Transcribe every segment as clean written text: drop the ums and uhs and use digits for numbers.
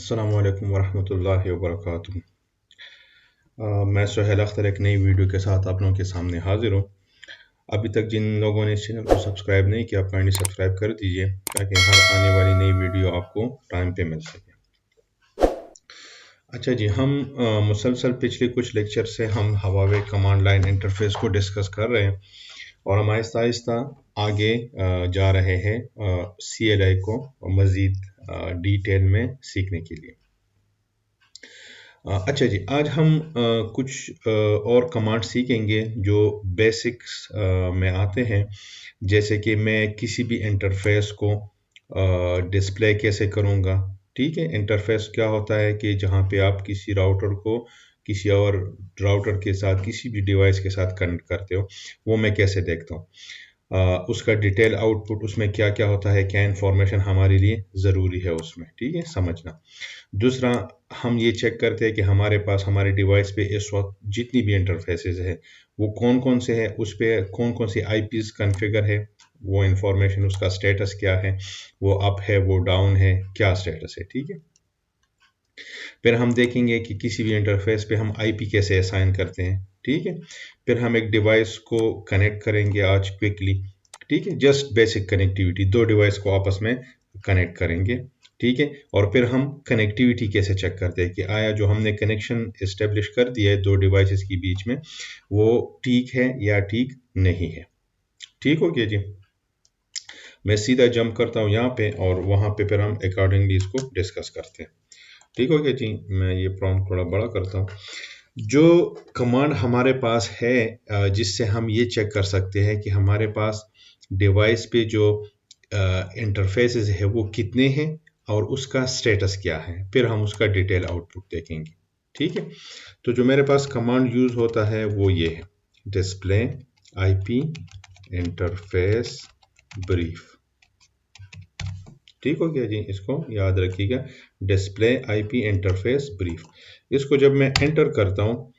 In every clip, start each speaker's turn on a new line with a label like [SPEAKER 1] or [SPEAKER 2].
[SPEAKER 1] अस्सलामु अलैकुम वरहमतुल्लाहि वबरकातुहू। मैं सुहेल अख्तर एक नई वीडियो के साथ आप लोगों के सामने हाजिर हूँ। अभी तक जिन लोगों ने इस चैनल को सब्सक्राइब नहीं किया, काइंडली सब्सक्राइब कर दीजिए ताकि हर आने वाली नई वीडियो आपको टाइम पे मिल सके। अच्छा जी, हम मुसलसल पिछले कुछ लेक्चर से हम हवावे कमांड लाइन इंटरफेस को डिस्कस कर रहे हैं और हम आहिस्ता आहिस्ता आगे जा रहे हैं CLI को मज़ीद डिटेल में सीखने के लिए। अच्छा जी, आज हम कुछ और कमांड सीखेंगे जो बेसिक्स में आते हैं, जैसे कि मैं किसी भी इंटरफेस को डिस्प्ले कैसे करूँगा। ठीक है, इंटरफेस क्या होता है कि जहाँ पे आप किसी राउटर को किसी और राउटर के साथ किसी भी डिवाइस के साथ कनेक्ट करते हो, वो मैं कैसे देखता हूँ। उसका डिटेल आउटपुट उसमें क्या क्या होता है, क्या इंफॉर्मेशन हमारे लिए ज़रूरी है उसमें, ठीक है, समझना। दूसरा, हम ये चेक करते हैं कि हमारे पास हमारे डिवाइस पे इस वक्त जितनी भी इंटरफेसेस है वो कौन कौन से हैं, उस पे कौन कौन सी आईपीज कॉन्फ़िगर है, वो इंफॉर्मेशन, उसका स्टेटस क्या है, वो अप है, वो डाउन है, क्या स्टेटस है। ठीक है, फिर हम देखेंगे कि किसी भी इंटरफेस पे हम आईपी कैसे असाइन करते हैं। ठीक है, फिर हम एक डिवाइस को कनेक्ट करेंगे आज क्विकली। ठीक है, जस्ट बेसिक कनेक्टिविटी, दो डिवाइस को आपस में कनेक्ट करेंगे। ठीक है, और फिर हम कनेक्टिविटी कैसे चेक करते हैं कि आया जो हमने कनेक्शन इस्टेब्लिश कर दिया है दो डिवाइसेस के बीच में वो ठीक है या ठीक नहीं है। ठीक हो गया जी, मैं सीधा जंप करता हूँ यहाँ पे और वहाँ पे फिर हम अकॉर्डिंगली इसको डिस्कस करते हैं। ठीक हो गया जी, मैं ये प्रॉम्प्ट थोड़ा बड़ा करता हूँ। जो कमांड हमारे पास है जिससे हम ये चेक कर सकते हैं कि हमारे पास डिवाइस पे जो इंटरफेसेस है वो कितने हैं और उसका स्टेटस क्या है, फिर हम उसका डिटेल आउटपुट देखेंगे। ठीक है, तो जो मेरे पास कमांड यूज होता है वो ये है, डिस्प्ले आईपी इंटरफेस ब्रीफ। ठीक हो गया जी, इसको याद रखिएगा, डिस्प्ले आईपी इंटरफेस ब्रीफ। इसको जब मैं एंटर करता हूँ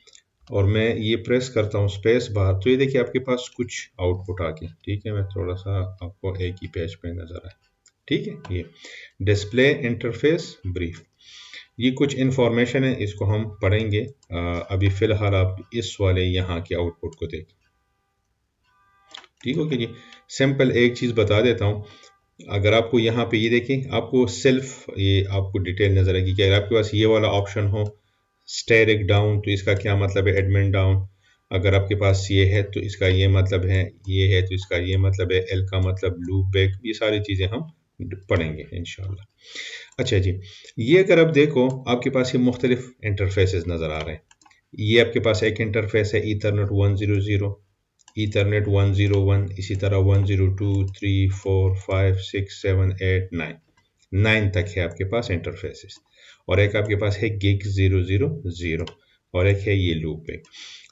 [SPEAKER 1] और मैं ये प्रेस करता हूँ स्पेस बार, तो ये देखिए आपके पास कुछ आउटपुट आ गया। ठीक है, मैं थोड़ा सा आपको एक ही पेज पे नजर आए। ठीक है, ये डिस्प्ले इंटरफेस ब्रीफ, ये कुछ इंफॉर्मेशन है, इसको हम पढ़ेंगे। अभी फिलहाल आप इस वाले यहाँ के आउटपुट को देखें। ठीक हो गया जी, सिंपल एक चीज़ बता देता हूँ। अगर आपको यहाँ पे ये देखें, आपको सिर्फ ये आपको डिटेल नजर आएगी कि अगर आपके पास ये वाला ऑप्शन हो स्टेरिक डाउन, तो इसका क्या मतलब है, एडमिन डाउन। अगर आपके पास ये है तो इसका ये मतलब है, ये है तो इसका ये मतलब है, एल का मतलब लूप बैक। ये सारी चीज़ें हम पढ़ेंगे इंशाल्लाह। अच्छा जी, ये अगर आप देखो आपके पास ये मुख्तलिफ इंटरफेसेस नज़र आ रहे हैं। ये आपके पास एक इंटरफेस है ईथरनेट 100, ईथरनेट 101, इसी तरह 102, 3, 4, 5, 6, 7, 8, 9, 9 तक है आपके पास इंटरफेसेस। और एक आपके पास है गिग 000 और एक है ये लूप है।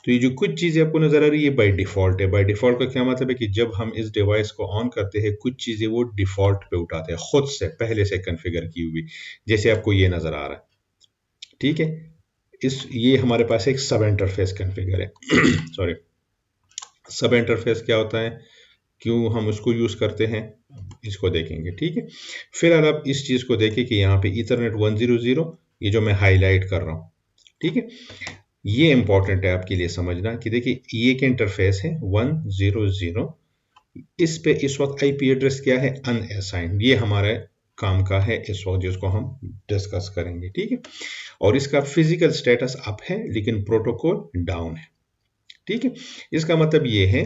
[SPEAKER 1] तो ये जो कुछ चीज़ें आपको नजर आ रही है बाय डिफॉल्ट है। बाय डिफॉल्ट का क्या मतलब है कि जब हम इस डिवाइस को ऑन करते हैं कुछ चीज़ें वो डिफॉल्ट पे उठाते हैं, खुद से पहले से कॉन्फ़िगर की हुई, जैसे आपको ये नजर आ रहा है। ठीक है, ये हमारे पास एक सब इंटरफेस कॉन्फ़िगर है सॉरी, सब इंटरफेस क्या होता है, क्यों हम उसको यूज करते हैं, इसको देखेंगे। ठीक है, फिलहाल आप इस चीज को देखिए कि यहाँ पे ईथरनेट 100, ये जो मैं हाईलाइट कर रहा हूँ। ठीक है, ये इंपॉर्टेंट है आपके लिए समझना कि देखिए ये एक इंटरफेस है 100, इस पे इस वक्त आईपी एड्रेस क्या है, अनअसाइंड। ये हमारे काम का है इस वक्त जिसको हम डिस्कस करेंगे। ठीक है, और इसका फिजिकल स्टेटस अप है लेकिन प्रोटोकॉल डाउन है। ठीक है, इसका मतलब ये है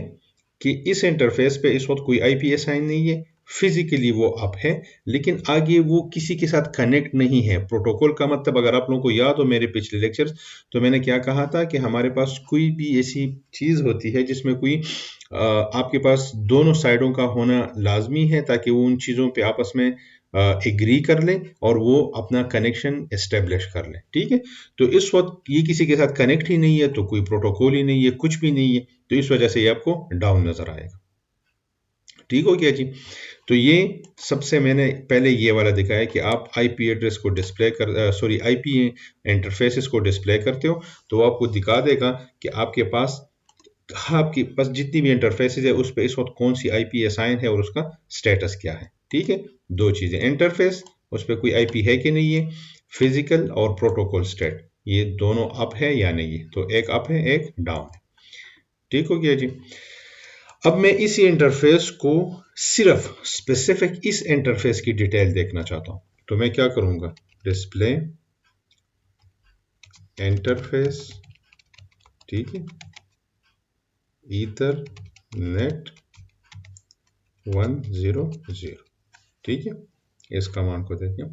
[SPEAKER 1] कि इस इंटरफेस पे इस वक्त कोई आईपी असाइन नहीं है, फिजिकली वो अप है लेकिन आगे वो किसी के साथ कनेक्ट नहीं है। प्रोटोकॉल का मतलब अगर आप लोगों को याद हो मेरे पिछले लेक्चर्स, तो मैंने क्या कहा था कि हमारे पास कोई भी ऐसी चीज होती है जिसमें कोई आपके पास दोनों साइडों का होना लाजमी है ताकि वो उन चीजों पे आपस में एग्री कर लें और वो अपना कनेक्शन एस्टेब्लिश कर लें। ठीक है, तो इस वक्त ये किसी के साथ कनेक्ट ही नहीं है तो कोई प्रोटोकॉल ही नहीं है, कुछ भी नहीं है, तो इस वजह से ये आपको डाउन नजर आएगा। ठीक हो गया जी, तो ये सबसे मैंने पहले ये वाला दिखाया कि आप आईपी एड्रेस को डिस्प्ले कर सॉरी आईपी इंटरफेसेस को डिस्प्ले करते हो तो वो आपको दिखा देगा कि आपके पास जितनी भी इंटरफेसेस है उस पर इस वक्त कौन सी आईपी असाइन है और उसका स्टेटस क्या है। ठीक है, दो चीजें, इंटरफेस उस पर कोई आईपी है कि नहीं है, फिजिकल और प्रोटोकॉल स्टेट, ये दोनों अप है या नहीं है, तो एक अप है एक डाउन है। ठीक हो गया जी। अब मैं इसी इंटरफेस को सिर्फ स्पेसिफिक इस इंटरफेस की डिटेल देखना चाहता हूं, तो मैं क्या करूंगा, डिस्प्ले इंटरफेस, ठीक है, ईथरनेट 100, ठीक है। इस कमांड को देखिए,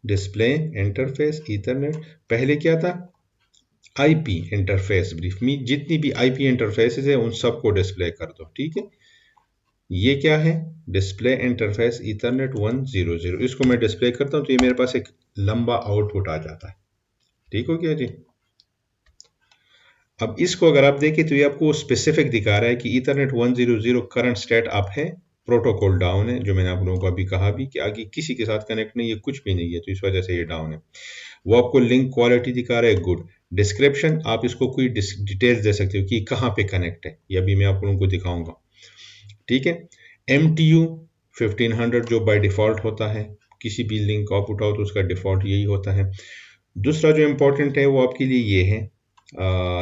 [SPEAKER 1] डिस्प्ले इंटरफेस ईथरनेट, पहले क्या था, आईपी इंटरफेस ब्रीफ में जितनी भी आईपी इंटरफेसेस है उन सबको डिस्प्ले कर दो, ठीक है। ये क्या है, डिस्प्ले इंटरफेस ईथरनेट 100, इसको मैं डिस्प्ले करता हूं तो ये मेरे पास एक लंबा आउटपुट आ जाता है। ठीक हो गया जी। अब इसको अगर आप देखें तो ये आपको स्पेसिफिक दिखा रहा है कि ईथरनेट 100 करंट स्टेट अप है, प्रोटोकॉल डाउन है, जो मैंने आप लोगों को अभी कहा भी कि आगे किसी के साथ कनेक्ट नहीं है, कुछ भी नहीं है, तो इस वजह से ये डाउन है। वो आपको लिंक क्वालिटी दिखा रहा है, गुड। डिस्क्रिप्शन, आप इसको कोई डिटेल्स दे सकते हो कि कहाँ पे कनेक्ट है, ये अभी मैं आप लोगों को दिखाऊंगा, ठीक है। MTU 1500 जो बाय डिफॉल्ट होता है, किसी भी लिंक को आप उठाओ तो उसका डिफॉल्ट यही होता है। दूसरा जो इम्पोर्टेंट है वो आपके लिए ये है,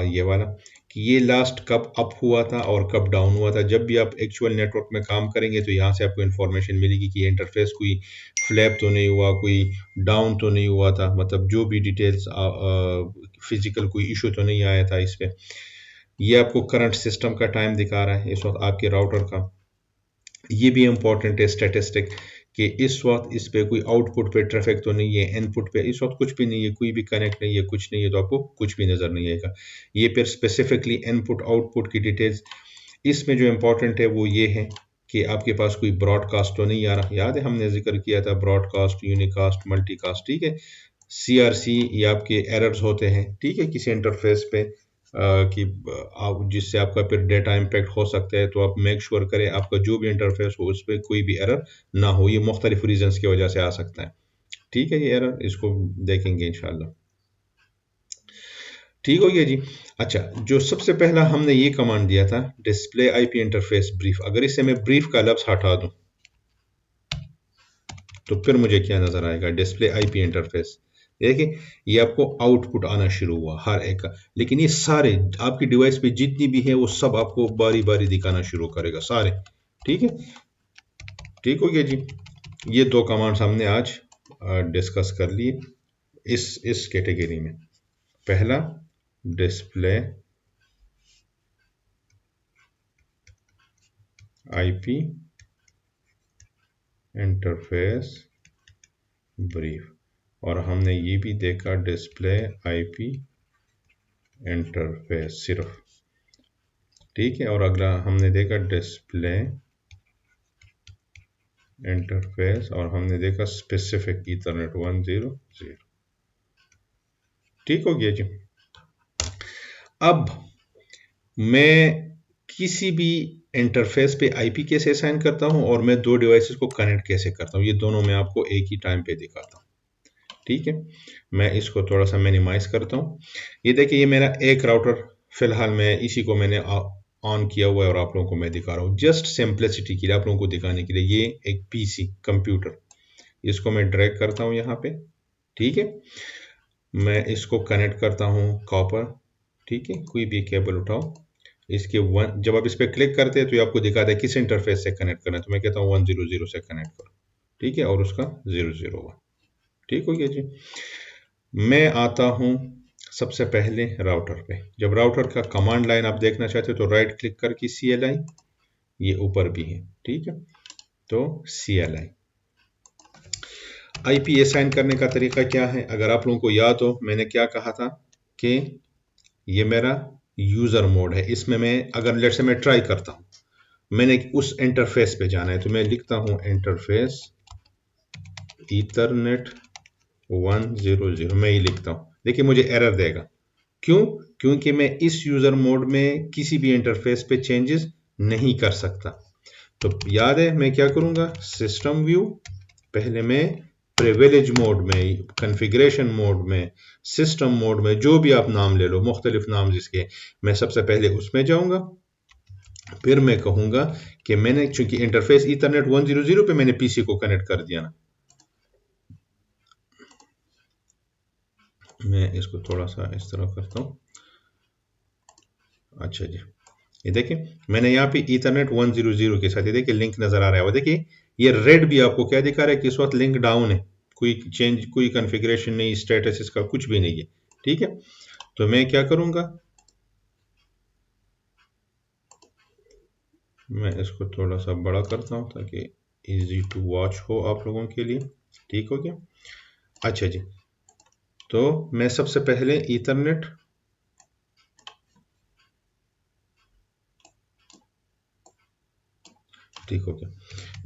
[SPEAKER 1] ये वाला, कि ये लास्ट कब अप हुआ था और कब डाउन हुआ था। जब भी आप एक्चुअल नेटवर्क में काम करेंगे तो यहाँ से आपको इन्फॉर्मेशन मिलेगी कि ये इंटरफेस कोई फ्लैप तो नहीं हुआ, कोई डाउन तो नहीं हुआ था, मतलब जो भी डिटेल्स, फिजिकल कोई इशू तो नहीं आया था इस पे। ये आपको करंट सिस्टम का टाइम दिखा रहा है इस वक्त आपके राउटर का। ये भी इम्पोर्टेंट है स्टैटिस्टिक, कि इस वक्त इस पे कोई आउटपुट पे ट्रैफिक तो नहीं है, इनपुट पे इस वक्त कुछ भी नहीं है, कोई भी कनेक्ट नहीं है, कुछ नहीं है, तो आपको कुछ भी नज़र नहीं आएगा। ये फिर स्पेसिफिकली इनपुट आउटपुट की डिटेल्स, इसमें जो इम्पोर्टेंट है वो ये है कि आपके पास कोई ब्रॉडकास्ट तो नहीं आ रहा। याद है हमने जिक्र किया था ब्रॉडकास्ट, यूनिकास्ट, मल्टीकास्ट, ठीक है। CRC ये आपके एरर्स होते हैं, ठीक है, किसी इंटरफेस पे, कि आप जिससे आपका फिर डेटा इम्पैक्ट हो सकता है, तो आप मेक श्योर करें आपका जो भी इंटरफेस हो उस पर कोई भी एरर ना हो, ये मुख्तलिफ रीजंस की वजह से आ सकता है, ठीक है। ये एरर इसको देखेंगे इंशाल्लाह। ठीक हो गया जी। अच्छा, जो सबसे पहला हमने ये कमांड दिया था, डिस्प्ले आईपी इंटरफेस ब्रीफ, अगर इससे मैं ब्रीफ का लफ्ज हटा दूं तो फिर मुझे क्या नजर आएगा, डिस्प्ले आईपी इंटरफेस। देखिए ये आपको आउटपुट आना शुरू हुआ हर एक का, लेकिन ये सारे आपकी डिवाइस पे जितनी भी है वो सब आपको बारी बारी दिखाना शुरू करेगा सारे, ठीक है। ठीक हो गया जी। ये दो कमांड्स हमने आज डिस्कस कर लिए इस कैटेगरी में। पहला, डिस्प्ले आईपी इंटरफेस ब्रीफ, और हमने ये भी देखा डिस्प्ले आईपी इंटरफेस सिर्फ, ठीक है। और अगला हमने देखा डिस्प्ले इंटरफेस, और हमने देखा स्पेसिफिक ईथरनेट 100। ठीक हो गया जी। अब मैं किसी भी इंटरफेस पे आईपी कैसे असाइन करता हूं और मैं दो डिवाइसेस को कनेक्ट कैसे करता हूं, ये दोनों मैं आपको एक ही टाइम पे दिखाता हूं, ठीक है। मैं इसको थोड़ा सा मिनिमाइज करता हूं। ये देखिए ये मेरा एक राउटर, फिलहाल मैं इसी को मैंने ऑन किया हुआ है और आप लोगों को मैं दिखा रहा हूँ जस्ट सिंप्लिसिटी के लिए, आप लोगों को दिखाने के लिए। ये एक पीसी कंप्यूटर, इसको मैं ड्रैग करता हूँ यहाँ पे, ठीक है। मैं इसको कनेक्ट करता हूँ कॉपर, ठीक है, कोई भी केबल उठाओ, इसके वन, जब आप इस पर क्लिक करते हैं तो ये आपको दिखाता है किस इंटरफेस से कनेक्ट करना है, तो मैं कहता हूँ 100 से कनेक्ट करो, ठीक है, और उसका 001। ठीक हो गया जी। मैं आता हूँ सबसे पहले राउटर पे। जब राउटर का कमांड लाइन आप देखना चाहते हो तो राइट क्लिक करके CLI, ये ऊपर भी है, ठीक है, तो CLI। IP असाइन करने का तरीका क्या है, अगर आप लोगों को याद हो मैंने क्या कहा था कि ये मेरा यूजर मोड है, इसमें मैं अगर लेट से मैं ट्राई करता हूँ, मैंने उस इंटरफेस पे जाना है, तो मैं लिखता हूँ इंटरफेस ईथरनेट 100, मैं ये लिखता हूँ, देखिए मुझे एरर देगा। क्यों? क्योंकि मैं इस यूजर मोड में किसी भी इंटरफेस पे चेंजेस नहीं कर सकता। तो याद है मैं क्या करूंगा, सिस्टम व्यू, पहले मैं प्रिविलेज मोड में, कॉन्फ़िगरेशन मोड में, सिस्टम मोड में, जो भी आप नाम ले लो, मुख्तलिफ नाम जिसके, मैं सबसे पहले उसमें जाऊंगा। फिर मैं कहूंगा कि मैंने चूंकि इंटरफेस ईथरनेट 100 पे मैंने पीसी को कनेक्ट कर दिया ना, मैं इसको थोड़ा सा इस तरह करता हूँ। अच्छा जी, ये देखिए मैंने यहाँ पे ईथरनेट 100 के साथ, ये देखिए लिंक नजर आ रहा है। वो देखिए ये रेड भी आपको क्या दिखा रहा है कि इस वक्त लिंक डाउन है, कोई चेंज, कोई कॉन्फ़िगरेशन नहीं, स्टेटस इसका कुछ भी नहीं है। ठीक है, तो मैं क्या करूंगा, मैं इसको थोड़ा सा बड़ा करता हूँ ताकि इजी टू वॉच हो आप लोगों के लिए। ठीक हो गया। अच्छा जी, तो मैं सबसे पहले ईथरनेट, ठीक हो गया,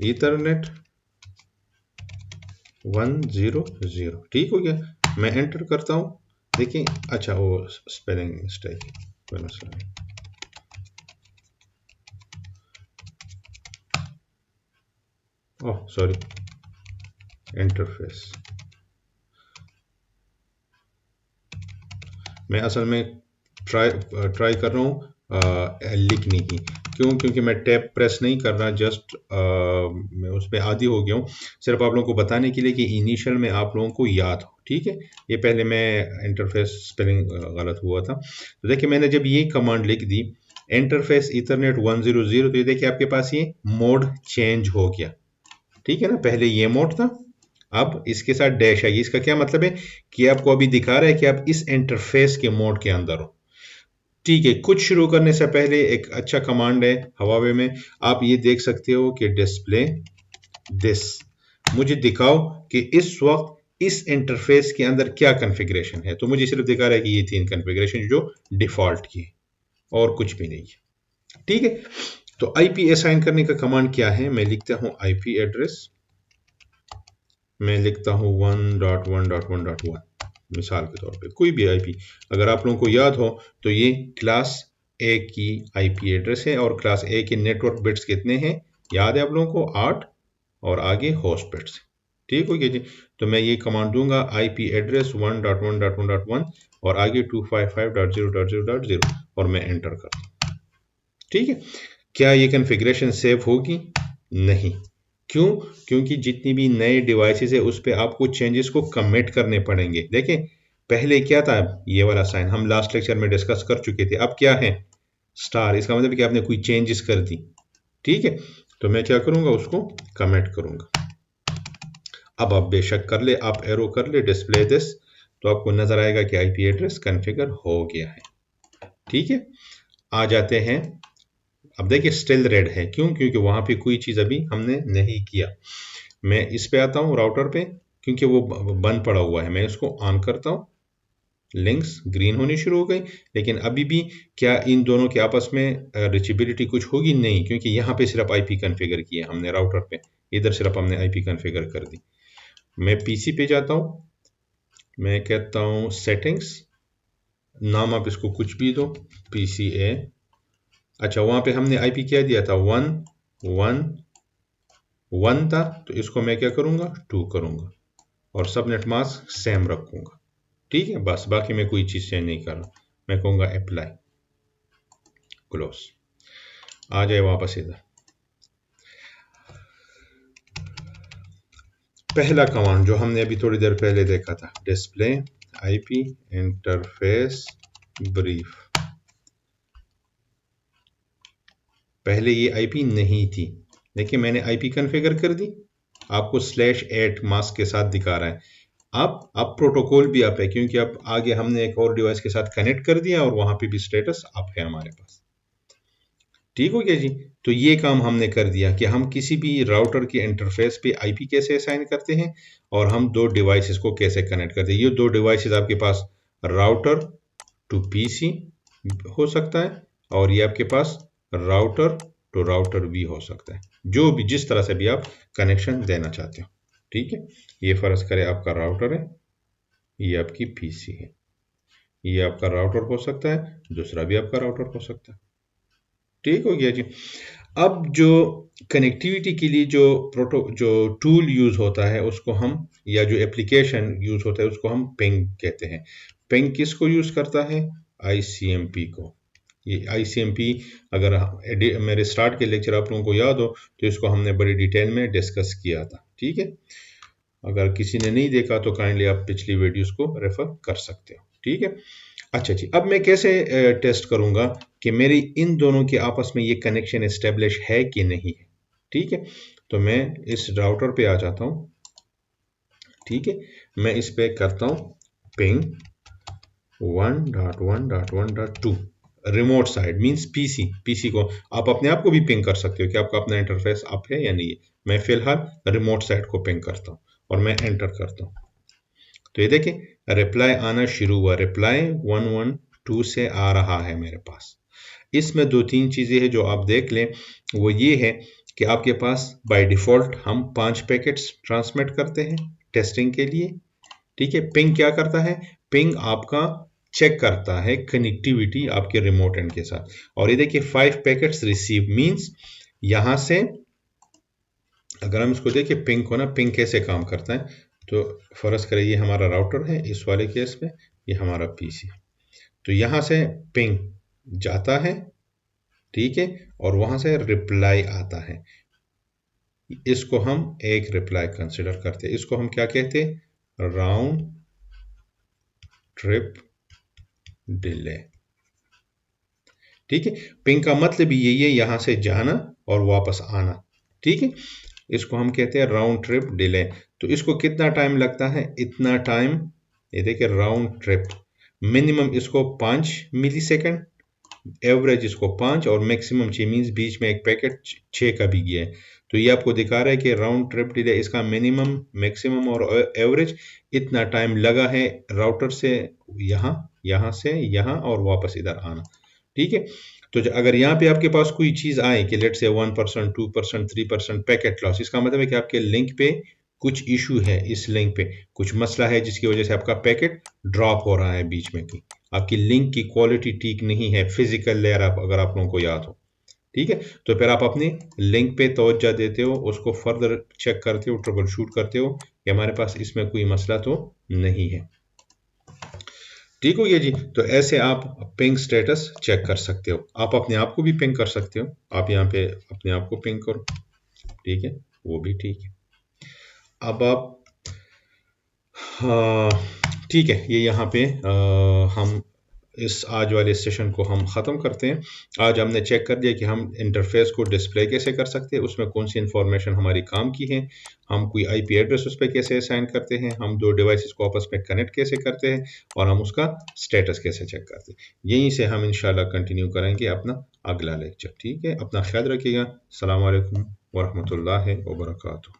[SPEAKER 1] ईथरनेट 100, ठीक हो गया। मैं एंटर करता हूँ, देखिए अच्छा वो स्पेलिंग मिस्टेक है, ओह सॉरी, इंटरफेस। मैं असल में ट्राई ट्राई कर रहा हूँ लिखने की, क्यों, क्योंकि मैं टैब प्रेस नहीं कर रहा, जस्ट मैं उस पर आदी हो गया हूँ, सिर्फ आप लोगों को बताने के लिए कि इनिशियल में आप लोगों को याद हो। ठीक है, ये पहले मैं इंटरफेस स्पेलिंग गलत हुआ था। तो देखिए मैंने जब ये कमांड लिख दी इंटरफेस ईथरनेट 100, तो ये देखिए आपके पास ये मोड चेंज हो गया। ठीक है ना, पहले ये मोड था, अब इसके साथ डैश है। इसका क्या मतलब है कि आपको अभी दिखा रहा है कि आप इस इंटरफेस के मोड के अंदर हो। ठीक है, कुछ शुरू करने से पहले एक अच्छा कमांड है हवावे में, आप ये देख सकते हो कि डिस्प्ले दिस, मुझे दिखाओ कि इस वक्त इस इंटरफेस के अंदर क्या कॉन्फ़िगरेशन है। तो मुझे सिर्फ दिखा रहा है कि ये 3 कॉन्फ़िगरेशन जो डिफ़ॉल्ट की है और कुछ भी नहीं है। ठीक है, तो आईपी असाइन करने का कमांड क्या है, मैं लिखता हूं आईपी एड्रेस, मैं लिखता हूं 1.1.1.1, मिसाल के तौर पे कोई भी आईपी अगर आप लोगों को याद हो, तो ये क्लास ए की आईपी एड्रेस है और क्लास ए के नेटवर्क बिट्स कितने हैं, याद है आप लोगों को, 8, और आगे होस्ट बिट्स। ठीक हो गया जी, तो मैं ये कमांड दूंगा आईपी एड्रेस 1.1.1.1 और आगे 255.0.0.0 और मैं एंटर करता हूँ। ठीक है, क्या ये कॉन्फ़िगरेशन सेव होगी? नहीं। क्यों? क्योंकि जितनी भी नए डिवाइसेस है उस पे आपको चेंजेस को कमिट करने पड़ेंगे। देखें पहले क्या था, ये वाला साइन हम लास्ट लेक्चर में डिस्कस कर चुके थे, अब क्या है, स्टार, इसका मतलब कि आपने कोई चेंजेस कर दी। ठीक है, तो मैं क्या करूंगा, उसको कमिट करूंगा। अब आप बेशक कर ले, आप एरो कर ले डिस्प्ले दिस, तो आपको नजर आएगा कि आईपी एड्रेस कॉन्फ़िगर हो गया है। ठीक है, आ जाते हैं, अब देखिए स्टिल रेड है, क्यों, क्योंकि वहां पे कोई चीज अभी हमने नहीं किया। मैं इस पे आता हूँ राउटर पे, क्योंकि वो बंद पड़ा हुआ है, मैं इसको ऑन करता हूँ, लिंक्स ग्रीन होनी शुरू हो गई। लेकिन अभी भी क्या इन दोनों के आपस में रिचेबिलिटी कुछ होगी? नहीं, क्योंकि यहाँ पे सिर्फ आईपी कॉन्फ़िगर किया हमने राउटर पे, इधर सिर्फ हमने आईपी कॉन्फ़िगर कर दी। मैं पीसी पे जाता हूँ, मैं कहता हूँ सेटिंग्स, नाम आप इसको कुछ भी दो, पीसीए। अच्छा, वहां पे हमने आईपी क्या दिया था, 1 था, तो इसको मैं क्या करूंगा, 2 करूंगा और सबनेट मास्क सेम रखूंगा। ठीक है, बस बाकी मैं कोई चीज चेंज नहीं कर रहा। मैं कहूंगा अप्लाई, क्लोज, आ जाए वापस इधर। पहला कमांड जो हमने अभी थोड़ी देर पहले देखा था, डिस्प्ले आईपी इंटरफेस ब्रीफ, पहले ये आईपी नहीं थी। देखिए मैंने आईपी कॉन्फ़िगर कर दी, आपको /8 मास्क के साथ दिखा रहा है। अब प्रोटोकॉल भी अप है, क्योंकि अब आगे हमने एक और डिवाइस के साथ कनेक्ट कर दिया और वहां पे भी स्टेटस अप है हमारे पास। ठीक हो गया जी, तो ये काम हमने कर दिया कि हम किसी भी राउटर के इंटरफेस पे आईपी कैसे असाइन करते हैं और हम दो डिवाइसेस को कैसे कनेक्ट करते हैं। ये दो डिवाइसेस आपके पास राउटर टू पीसी हो सकता है और ये आपके पास राउटर टू राउटर भी हो सकता है, जो भी जिस तरह से भी आप कनेक्शन देना चाहते हो। ठीक है, ये फर्ज करें आपका राउटर है, ये आपकी पीसी है, ये आपका राउटर हो सकता है, दूसरा भी आपका राउटर हो सकता है। ठीक हो गया जी। अब जो कनेक्टिविटी के लिए जो टूल यूज होता है उसको हम, या जो एप्लीकेशन यूज होता है उसको हम पिंग कहते हैं। पिंग किसको यूज करता है, आईसीएमपी को। ये आईसीएमपी अगर मेरे स्टार्ट के लेक्चर आप लोगों को याद हो तो इसको हमने बड़ी डिटेल में डिस्कस किया था। ठीक है, अगर किसी ने नहीं देखा तो काइंडली आप पिछली वीडियोस को रेफर कर सकते हो, ठीक है। अच्छा जी, अब मैं कैसे टेस्ट करूंगा कि मेरी इन दोनों के आपस में ये कनेक्शन एस्टेब्लिश है कि नहीं है, ठीक है। तो मैं इस राउटर पे आ जाता हूँ, ठीक है। मैं इस पे करता हूँ ping 1.1.1.2 remote side means PC को आप अपने आप को भी पिंग कर सकते हो कि आपका अपना इंटरफेस अप है या नहीं है। मैं फिलहाल रिमोट साइड को पिंग करता हूँ और मैं एंटर करता हूँ। तो ये देखिए रिप्लाई आना शुरू हुआ, रिप्लाई 112 से आ रहा है मेरे पास। इसमें दो तीन चीजें हैं जो आप देख लें, वो ये है कि आपके पास बाय डिफॉल्ट हम 5 पैकेट्स ट्रांसमिट करते हैं टेस्टिंग के लिए, ठीक है। पिंग क्या करता है, पिंग आपका चेक करता है कनेक्टिविटी आपके रिमोट एंड के साथ। और ये देखिए 5 पैकेट्स रिसीव मींस यहां से अगर हम इसको देखें पिंग को ना, पिंग कैसे काम करता है, तो फर्ज करें ये हमारा राउटर है, इस वाले केस में ये हमारा पीसी, तो यहां से पिंग जाता है, ठीक है, और वहां से रिप्लाई आता है। इसको हम एक रिप्लाई कंसिडर करते हैं, इसको हम क्या कहते हैं, राउंड ट्रिप डिले, ठीक है। पिंग का मतलब यही है यहां से जाना और वापस आना, ठीक है। इसको हम कहते हैं राउंड ट्रिप डिले। तो इसको कितना टाइम लगता है, इतना टाइम, ये देखिए राउंड ट्रिप मिनिमम इसको 5 मिली सेकेंड, एवरेज इसको 5 और मैक्सिमम 6 मीन्स बीच में एक पैकेट 6 का भी गया है। तो ये आपको दिखा रहा है कि राउंड ट्रिप डिले इसका मिनिमम मैक्सिमम और एवरेज इतना टाइम लगा है राउटर से यहाँ, यहाँ से यहाँ और वापस इधर आना, ठीक है। तो अगर यहाँ पे आपके पास कोई चीज आए कि लेट से 1%, 2%, 3% पैकेट लॉस, इसका मतलब है कि आपके लिंक पे कुछ इशू है, इस लिंक पे कुछ मसला है जिसकी वजह से आपका पैकेट ड्रॉप हो रहा है बीच में की, आपकी लिंक की क्वालिटी ठीक नहीं है, फिजिकल लेयर आप अगर आप लोगों को याद हो, ठीक है। तो फिर आप अपने लिंक पे तवज्जो देते हो, उसको फर्दर चेक करते हो, ट्रबल शूट करते हो कि हमारे पास इसमें कोई मसला तो नहीं है, ठीक हो गया जी। तो ऐसे आप पिंग स्टेटस चेक कर सकते हो, आप अपने आप को भी पिंग कर सकते हो, आप यहाँ पे अपने आप को पिंग करो, ठीक है, वो भी ठीक है। अब आप हाँ, ठीक है, ये यहाँ पे हम इस आज वाले सेशन को हम ख़त्म करते हैं। आज हमने चेक कर दिया कि हम इंटरफेस को डिस्प्ले कैसे कर सकते हैं, उसमें कौन सी इंफॉर्मेशन हमारी काम की है, हम कोई आईपी एड्रेस उस पर कैसे असाइन करते हैं, हम दो डिवाइसेस को आपस में कनेक्ट कैसे करते हैं और हम उसका स्टेटस कैसे चेक करते हैं। यहीं से हम इंशाल्लाह कंटिन्यू करेंगे अपना अगला लेक्चर, ठीक है। अपना ख्याल रखिएगा। अस्सलाम वालेकुम वरहमतुल्लाहि वबरकातुहू।